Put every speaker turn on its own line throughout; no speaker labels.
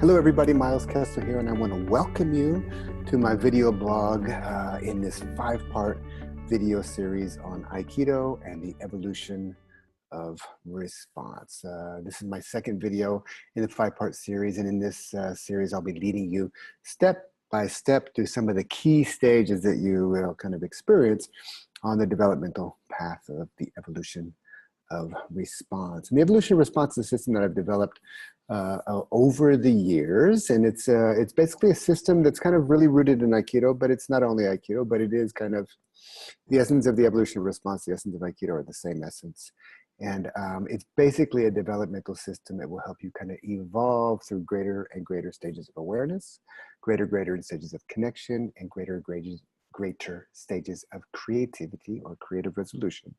Hello everybody, Miles Kessler here, and I want to welcome you to my video blog in this 5-part video series on Aikido and the evolution of response. This is my second video in the 5-part series, and in this series I'll be leading you step by step through some of the key stages that you will kind of experience on the developmental path of the evolution of response. And the evolution of response is a system that I've developed over the years, and it's basically a system that's kind of really rooted in Aikido, but it's not only Aikido, but it is kind of the essence of the evolution of response. The essence of Aikido are the same essence, and it's basically a developmental system that will help you kind of evolve through greater and greater stages of awareness, greater stages of connection, and greater stages of creativity or creative resolution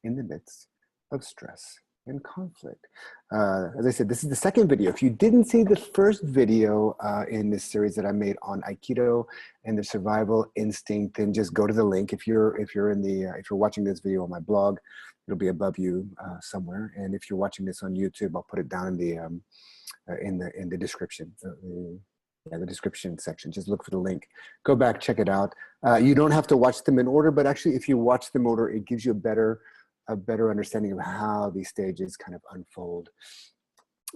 in the midst of stress and conflict. As I said, this is the second video. If you didn't see the first video in this series that I made on Aikido and the survival instinct, then just go to the link. If you're watching this video on my blog, it'll be above you somewhere. And if you're watching this on YouTube, I'll put it down in the description. The description section. Just look for the link. Go back, check it out. You don't have to watch them in order, but actually, if you watch them in order, it gives you a better understanding of how these stages kind of unfold.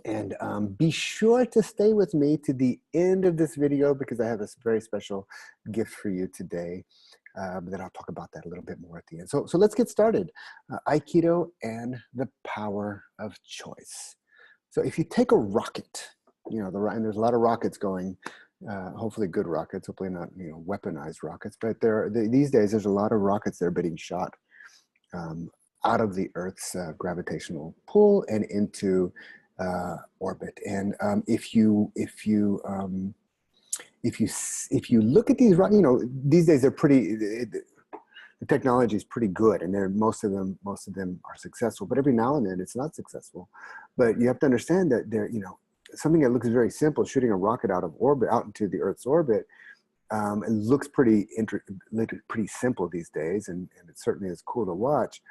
And be sure to stay with me to the end of this video, because I have a very special gift for you today. But then I'll talk about that a little bit more at the end. So let's get started. Aikido and the power of choice. So if you take a rocket, and there's a lot of rockets going, hopefully good rockets, hopefully not weaponized rockets, but these days there's a lot of rockets that are being shot out of the Earth's gravitational pull and into orbit. And if you look at these, these days they're pretty. The technology is pretty good, and most of them are successful. But every now and then it's not successful. But you have to understand that something that looks very simple, shooting a rocket out of orbit, out into the Earth's orbit. It looks pretty simple these days, and it certainly is cool to watch.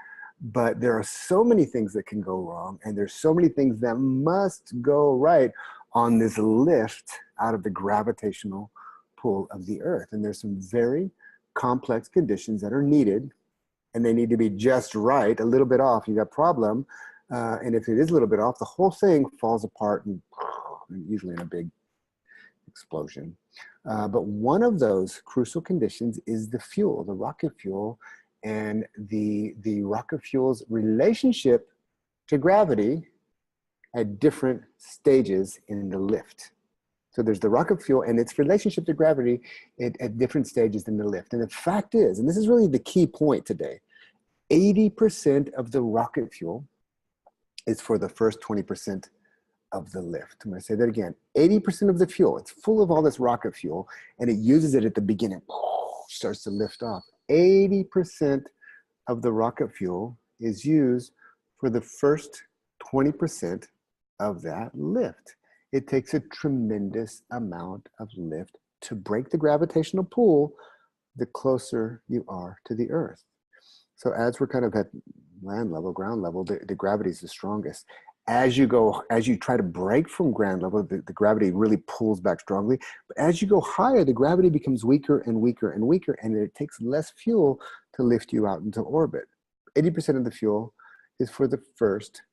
But there are so many things that can go wrong, and there's so many things that must go right on this lift out of the gravitational pull of the Earth. And there's some very complex conditions that are needed, and they need to be just right. A little bit off, you got a problem. And if it is a little bit off, the whole thing falls apart, and usually in a big explosion. But one of those crucial conditions is the fuel, the rocket fuel, and the rocket fuel's relationship to gravity at different stages in the lift. So there's the rocket fuel and its relationship to gravity at different stages in the lift. And the fact is, and this is really the key point today, 80% of the rocket fuel is for the first 20% of the lift. I'm going to say that again. 80% of the fuel, it's full of all this rocket fuel, and it uses it at the beginning, starts to lift off. 80% of the rocket fuel is used for the first 20% of that lift. It takes a tremendous amount of lift to break the gravitational pull the closer you are to the Earth. So as we're kind of at land level, ground level, the gravity is the strongest. As you try to break from ground level, the gravity really pulls back strongly. But as you go higher, the gravity becomes weaker and weaker and weaker, and it takes less fuel to lift you out into orbit. 80% of the fuel is for the first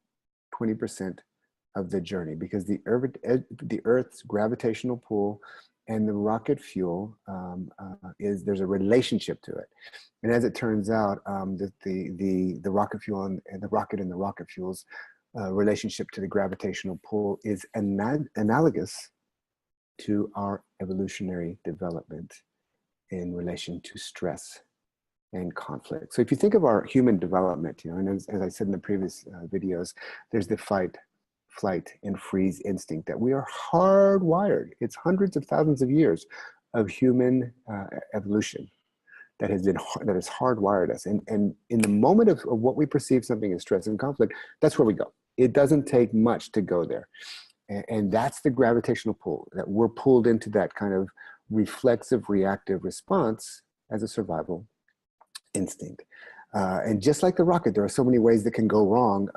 20% of the journey, because the Earth's gravitational pull and the rocket fuel there's a relationship to it. And as it turns out, the rocket fuel and the rocket fuel's relationship to the gravitational pull is analogous to our evolutionary development in relation to stress and conflict. So if you think of our human development, and as I said in the previous videos, there's the fight, flight, and freeze instinct that we are hardwired. It's hundreds of thousands of years of human evolution that has hardwired us. And in the moment of what we perceive something as stress and conflict, that's where we go. It doesn't take much to go there. And that's the gravitational pull, that we're pulled into that kind of reflexive, reactive response as a survival instinct. And just like the rocket, there are so many ways that can go wrong.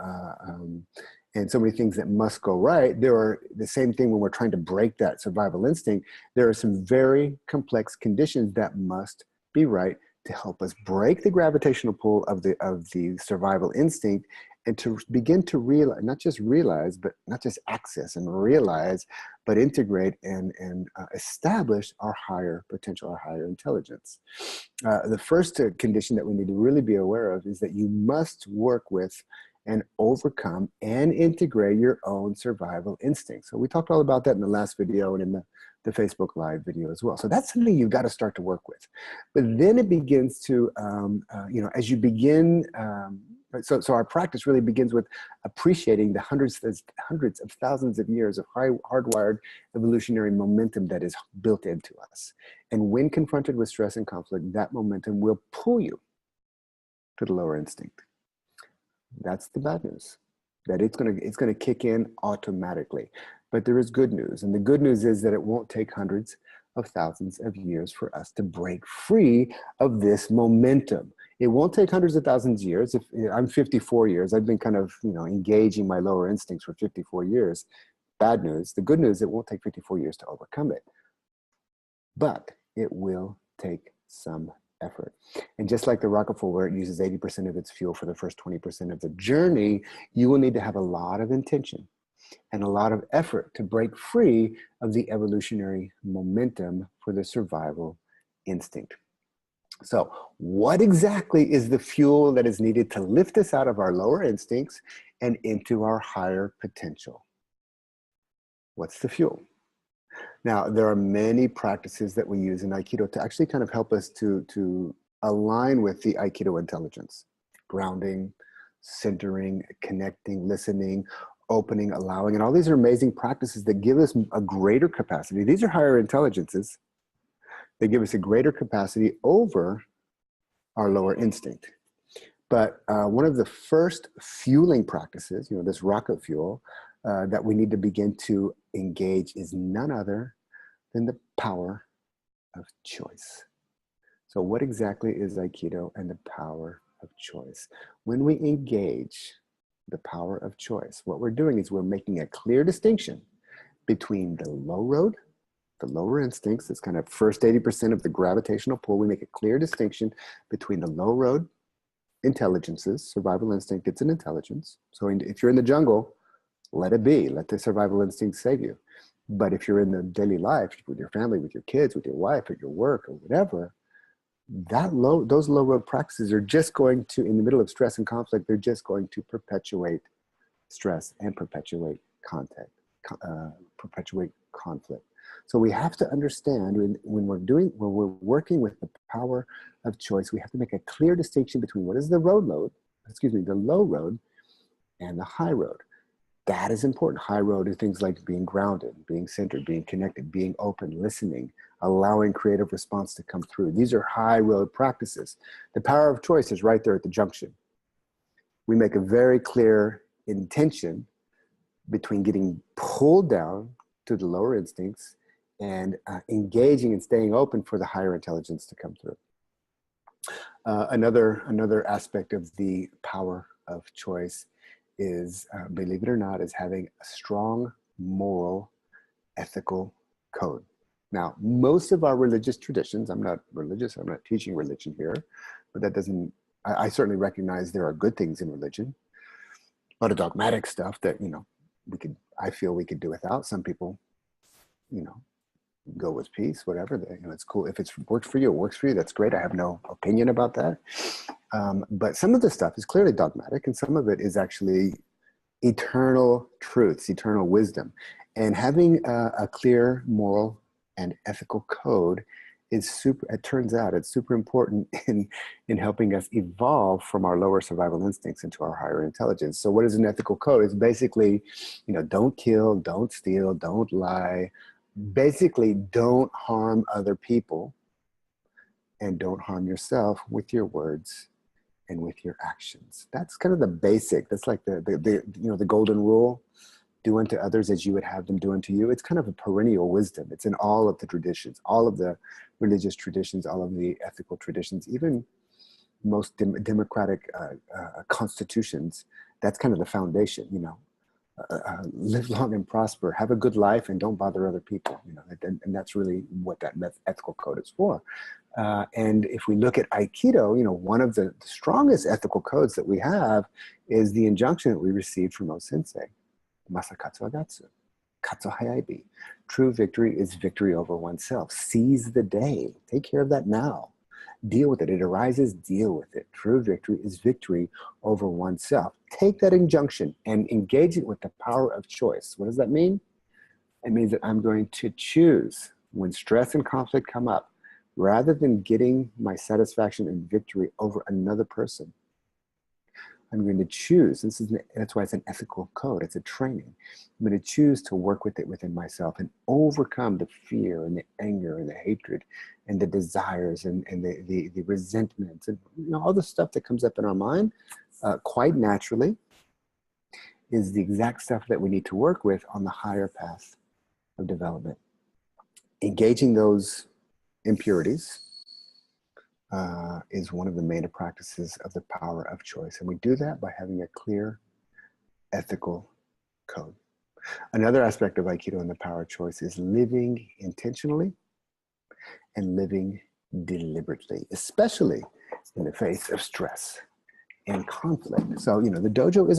and so many things that must go right, there are the same thing when we're trying to break that survival instinct. There are some very complex conditions that must be right to help us break the gravitational pull of the survival instinct, and to begin to realize, not just realize, but not just access and realize, but integrate and establish our higher potential, our higher intelligence. The first condition that we need to really be aware of is that you must work with and overcome and integrate your own survival instincts. So we talked all about that in the last video and in the Facebook Live video as well. So that's something you've got to start to work with. But then it begins to, as you begin, so our practice really begins with appreciating the hundreds of thousands of years of hardwired evolutionary momentum that is built into us. And when confronted with stress and conflict, that momentum will pull you to the lower instinct. That's the bad news, that it's gonna kick in automatically. But there is good news, and the good news is that it won't take hundreds of thousands of years for us to break free of this momentum. It won't take hundreds of thousands of years. If I'm 54 years, I've been kind of engaging my lower instincts for 54 years. Bad news. The good news, it won't take 54 years to overcome it, but it will take some effort. And just like the rocket fuel, where it uses 80% of its fuel for the first 20% of the journey, you will need to have a lot of intention and a lot of effort to break free of the evolutionary momentum for the survival instinct. So what exactly is the fuel that is needed to lift us out of our lower instincts and into our higher potential? What's the fuel? Now, there are many practices that we use in Aikido to actually kind of help us to align with the Aikido intelligence. Grounding, centering, connecting, listening, opening, allowing, and all these are amazing practices that give us a greater capacity. These are higher intelligences. They give us a greater capacity over our lower instinct. But one of the first fueling practices, this rocket fuel, that we need to begin to engage is none other than the power of choice. So what exactly is Aikido and the power of choice? When we engage the power of choice, what we're doing is we're making a clear distinction between the low road, the lower instincts, it's kind of first 80% of the gravitational pull. We make a clear distinction between the low road intelligences. Survival instinct, it's an intelligence. So if you're in the jungle, let it be. Let the survival instinct save you. But if you're in the daily life with your family, with your kids, with your wife, at your work, or whatever, those low road practices are just going to, in the middle of stress and conflict, they're just going to perpetuate stress and perpetuate perpetuate conflict. So we have to understand when we're working with the power of choice, we have to make a clear distinction between what is the low road and the high road. That is important. High road are things like being grounded, being centered, being connected, being open, listening, allowing creative response to come through. These are high road practices. The power of choice is right there at the junction. We make a very clear intention between getting pulled down to the lower instincts and engaging and staying open for the higher intelligence to come through. Another aspect of the power of choice is, believe it or not, is having a strong moral, ethical code. Now, most of our religious traditions, I'm not religious, I'm not teaching religion here, but that doesn't, I certainly recognize there are good things in religion. A lot of dogmatic stuff that, I feel we could do without. Some people, go with peace, whatever, it's cool. If it's works for you, it works for you, that's great. I have no opinion about that. But some of the stuff is clearly dogmatic, and some of it is actually eternal truths, eternal wisdom. And having a clear moral and ethical code is it turns out it's super important in helping us evolve from our lower survival instincts into our higher intelligence. So what is an ethical code? It's basically, don't kill, don't steal, don't lie. Basically, don't harm other people and don't harm yourself with your words and with your actions. That's kind of the basic. That's like the golden rule. Do unto others as you would have them do unto you. It's kind of a perennial wisdom. It's in all of the traditions, all of the religious traditions, all of the ethical traditions, even most democratic constitutions. That's kind of the foundation, live long and prosper, have a good life, and don't bother other people. You know, and that's really what that ethical code is for. And if we look at Aikido, you know, one of the strongest ethical codes that we have is the injunction that we received from O Sensei, Masakatsu Agatsu, Katsu Hayaibi. True victory is victory over oneself. Seize the day. Take care of that now. Deal with it. It arises, deal with it. True victory is victory over oneself. Take that injunction and engage it with the power of choice. What does that mean? It means that I'm going to choose when stress and conflict come up, rather than getting my satisfaction and victory over another person. I'm going to choose, that's why it's an ethical code, it's a training. I'm going to choose to work with it within myself and overcome the fear and the anger and the hatred and the desires and the resentments and, you know, all the stuff that comes up in our mind quite naturally is the exact stuff that we need to work with on the higher path of development. Engaging those impurities is one of the main practices of the power of choice. And we do that by having a clear ethical code. Another aspect of Aikido and the power of choice is living intentionally and living deliberately, especially in the face of stress and conflict. So, you know, the dojo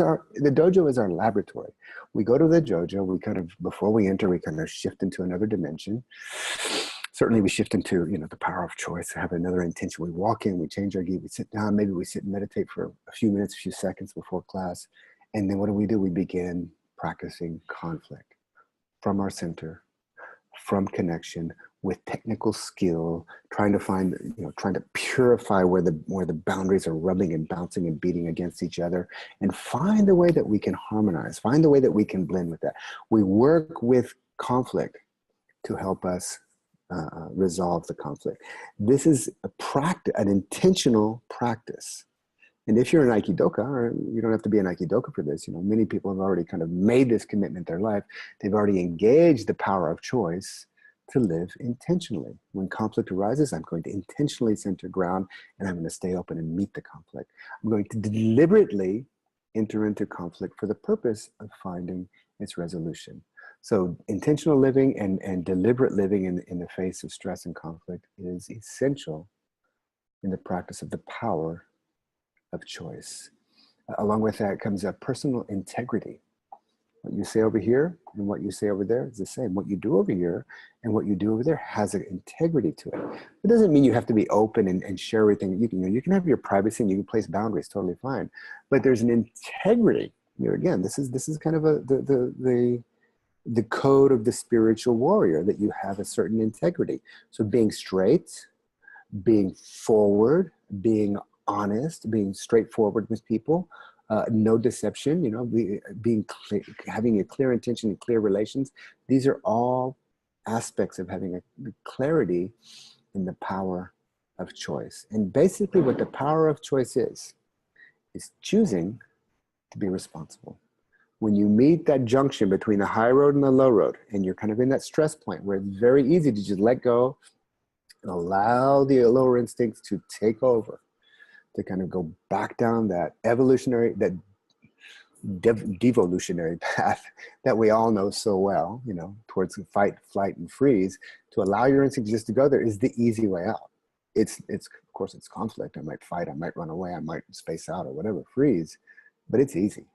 is our laboratory. We go to the dojo, we kind of, before we enter, we kind of shift into another dimension. Certainly we shift into, you know, the power of choice, have another intention. We walk in, we change our gi, we sit down, maybe we sit and meditate for a few minutes, a few seconds before class. And then what do? We begin practicing conflict from our center, from connection, with technical skill, trying to find, you know, trying to purify where the boundaries are rubbing and bouncing and beating against each other, and find a way that we can harmonize, find a way that we can blend with that. We work with conflict to help us resolve the conflict. This is a practice, an intentional practice. And if you're an Aikidoka, or you don't have to be an Aikidoka for this, you know, many people have already kind of made this commitment in their life. They've already engaged the power of choice to live intentionally. When conflict arises, I'm going to intentionally center ground, and I'm going to stay open and meet the conflict. I'm going to deliberately enter into conflict for the purpose of finding its resolution. So intentional living and deliberate living in the face of stress and conflict is essential in the practice of the power of choice. Along with that comes a personal integrity. What you say over here and what you say over there is the same. What you do over here and what you do over there has an integrity to it. It doesn't mean you have to be open and share everything. You can have your privacy and you can place boundaries, totally fine. But there's an integrity. You know, again, this is kind of the code of the spiritual warrior, that you have a certain integrity. So being straight, being forward, being honest, being straightforward with people, no deception, you know, being clear, having a clear intention and clear relations. These are all aspects of having a clarity in the power of choice. And basically what the power of choice is choosing to be responsible. When you meet that junction between the high road and the low road, and you're kind of in that stress point where it's very easy to just let go and allow the lower instincts to take over, to kind of go back down that evolutionary, that devolutionary path that we all know so well, you know, towards fight, flight, and freeze. To allow your instincts just to go there is the easy way out. It's of course, it's conflict. I might fight, I might run away, I might space out or whatever, freeze, but it's easy.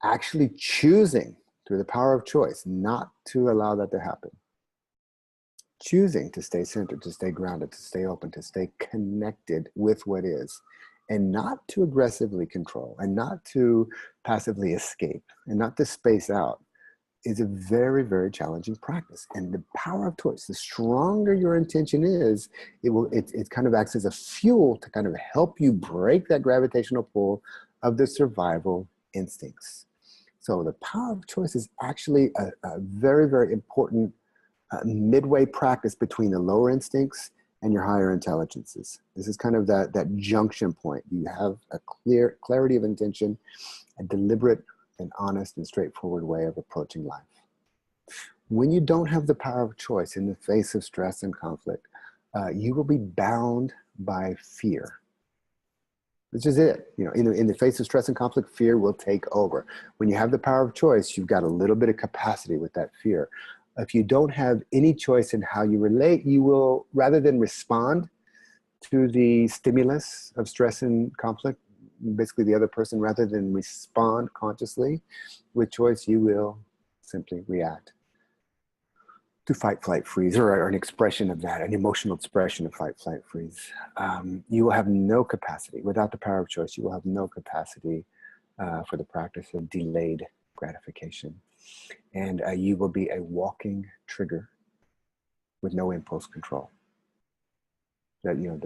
Actually choosing through the power of choice not to allow that to happen. Choosing to stay centered, to stay grounded, to stay open, to stay connected with what is, and not to aggressively control, and not to passively escape, and not to space out, is a very, very challenging practice. And the power of choice, the stronger your intention is, it kind of acts as a fuel to kind of help you break that gravitational pull of the survival instincts. So the power of choice is actually a very, very important midway practice between the lower instincts and your higher intelligences. This is kind of that junction point. You have a clarity of intention, a deliberate and honest and straightforward way of approaching life. When you don't have the power of choice in the face of stress and conflict, you will be bound by fear. This is it. You know, in the face of stress and conflict, fear will take over. When you have the power of choice, you've got a little bit of capacity with that fear. If you don't have any choice in how you relate, you will, rather than respond to the stimulus of stress and conflict, basically the other person, rather than respond consciously with choice, you will simply react to fight, flight, freeze, or an expression of that, an emotional expression of fight, flight, freeze. You will have no capacity. Without the power of choice, you will have no capacity for the practice of delayed gratification. And you will be a walking trigger with no impulse control. That, you know,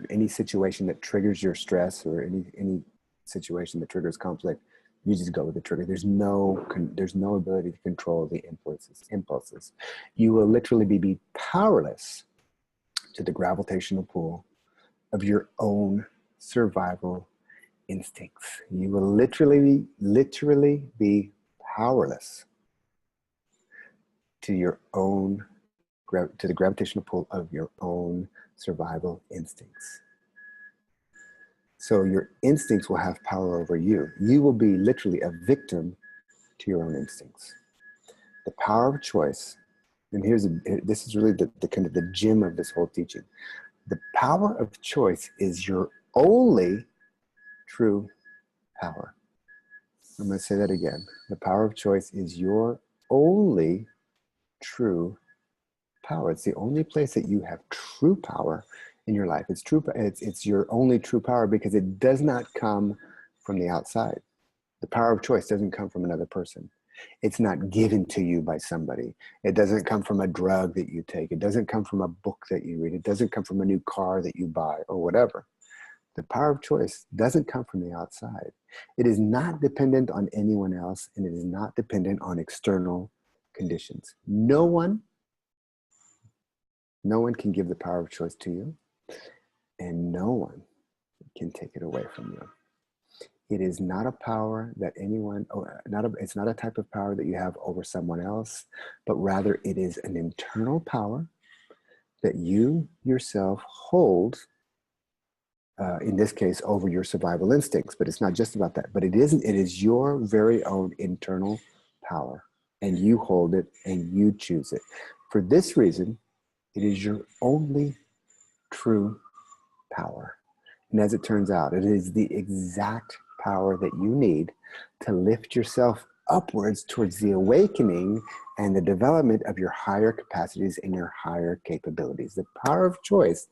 any situation that triggers your stress, or any situation that triggers conflict, you just go with the trigger. There's no ability to control the impulses. You will literally be powerless to the gravitational pull of your own survival instincts. You will literally be powerless to the gravitational pull of your own survival instincts. So your instincts will have power over you. You will be literally a victim to your own instincts. The power of choice, and this is really the kind of the gem of this whole teaching. The power of choice is your only true power. I'm going to say that again. The power of choice is your only true power. It's the only place that you have true power in your life. It's your only true power, because it does not come from the outside. The power of choice doesn't come from another person. It's not given to you by somebody. It doesn't come from a drug that you take. It doesn't come from a book that you read. It doesn't come from a new car that you buy or whatever. The power of choice doesn't come from the outside. It is not dependent on anyone else, and it is not dependent on external conditions. No one can give the power of choice to you, and no one can take it away from you. It is not a power that it's not a type of power that you have over someone else, but rather it is an internal power that you yourself hold, in this case, over your survival instincts. But it's not just about that, but it is your very own internal power, and you hold it and you choose it. For this reason, it is your only true power. And as it turns out, it is the exact power that you need to lift yourself upwards towards the awakening and the development of your higher capacities and your higher capabilities. The power of choice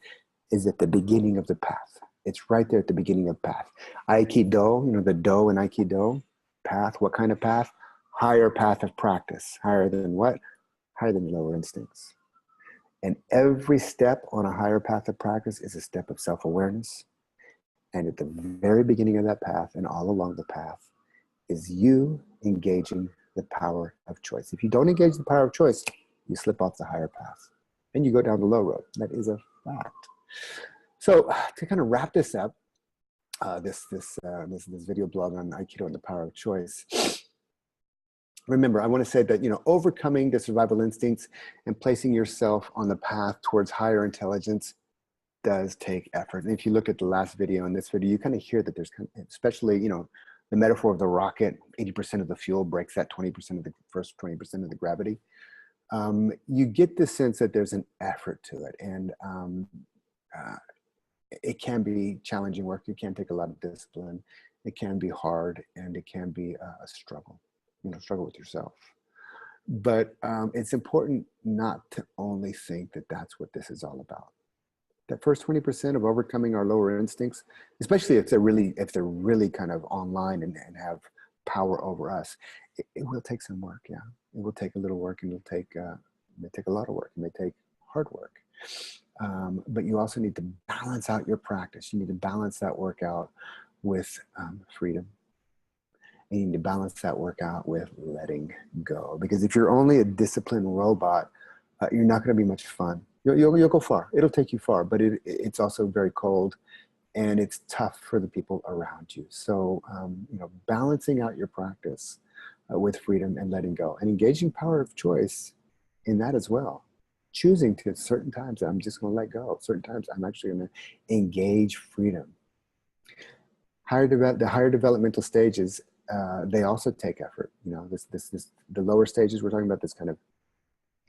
is at the beginning of the path. It's right there at the beginning of path. Aikido, you know, the do in Aikido, path, what kind of path? Higher path of practice. Higher than what? Higher than lower instincts. And every step on a higher path of practice is a step of self-awareness. And at the very beginning of that path and all along the path is you engaging the power of choice. If you don't engage the power of choice, you slip off the higher path and you go down the low road. That is a fact. So to kind of wrap this up, this video blog on Aikido and the power of choice. Remember, I want to say that, you know, overcoming the survival instincts and placing yourself on the path towards higher intelligence does take effort. And if you look at the last video and this video, you kind of hear that there's, especially, you know, the metaphor of the rocket, 80% of the fuel breaks that 20% of the first 20% of the gravity. You get the sense that there's an effort to it. And it can be challenging work. It can take a lot of discipline. It can be hard, and it can be a struggle, you know, struggle with yourself. But it's important not to only think that that's what this is all about. That first 20% of overcoming our lower instincts, especially if they're really kind of online and have power over us, it will take some work. Yeah, it will take a little work, and it may take a lot of work. It may take hard work. But you also need to balance out your practice. You need to balance that work out with freedom. And you need to balance that work out with letting go. Because if you're only a disciplined robot, you're not going to be much fun. You'll go far. It'll take you far, but it's also very cold, and it's tough for the people around you. So, you know, balancing out your practice with freedom and letting go, and engaging power of choice in that as well. Choosing to certain times I'm just going to let go. Certain times I'm actually going to engage freedom. The higher developmental stages, they also take effort. You know, the lower stages, we're talking about this kind of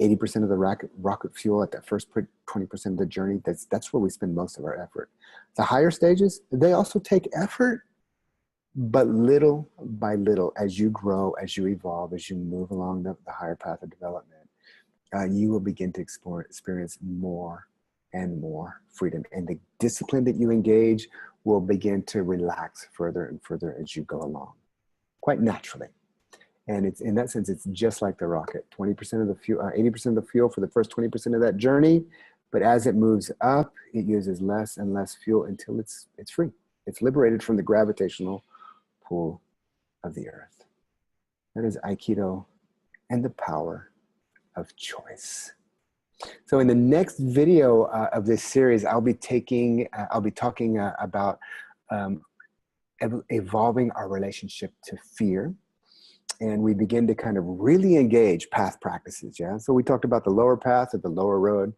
80% of the rocket fuel at that first 20% of the journey. That's where we spend most of our effort. The higher stages, they also take effort, but little by little, as you grow, as you evolve, as you move along the higher path of development, you will begin to experience more and more freedom. And the discipline that you engage will begin to relax further and further as you go along, quite naturally. And it's, in that sense, it's just like the rocket. 20% of the fuel, 80% of the fuel for the first 20% of that journey. But as it moves up, it uses less and less fuel until it's free. It's liberated from the gravitational pull of the earth. That is Aikido and the power of choice. So in the next video of this series, I'll be talking about evolving our relationship to fear. And we begin to kind of really engage path practices, yeah? So we talked about the lower path or the lower road,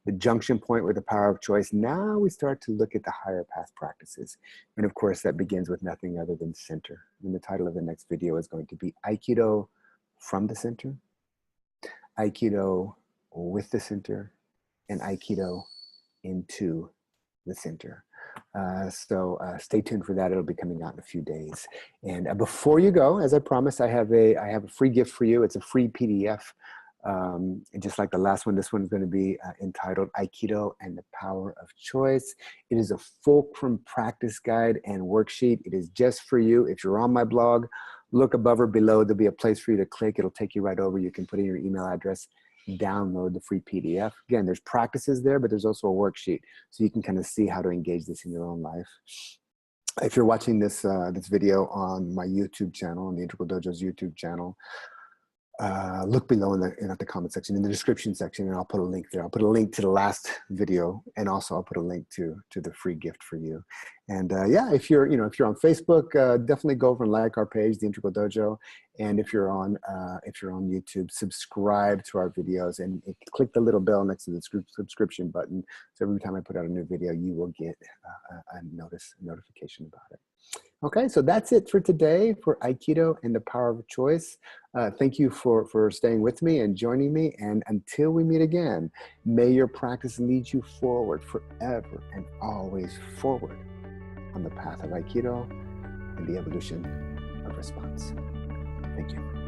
the junction point with the power of choice. Now we start to look at the higher path practices. And of course, that begins with nothing other than center. And the title of the next video is going to be Aikido from the center, Aikido with the center, and Aikido into the center. So stay tuned for that. It'll be coming out in a few days. And before you go, as I promised, I have a free gift for you. It's a free PDF. And just like the last one, this one's going to be entitled Aikido and the Power of Choice. It is a fulcrum practice guide and worksheet. It is just for you. If you're on my blog, look above or below. There'll be a place for you to click. It'll take you right over. You can put in your email address, download the free PDF. Again, there's practices there, but there's also a worksheet, so you can kind of see how to engage this in your own life. If you're watching this this video on my YouTube channel, on the Integral Dojo's YouTube channel, look below in the comment section, in the description section, and I'll put a link there. I'll put a link to the last video, and also I'll put a link to the free gift for you. And yeah, if you're on Facebook, definitely go over and like our page, the Integral Dojo. And if you're on YouTube, subscribe to our videos and click the little bell next to the subscription button. So every time I put out a new video, you will get a notification about it. Okay, so that's it for today for Aikido and the Power of Choice. Thank you for staying with me and joining me. And until we meet again, may your practice lead you forward, forever and always forward on the path of Aikido and the evolution of response. Thank you.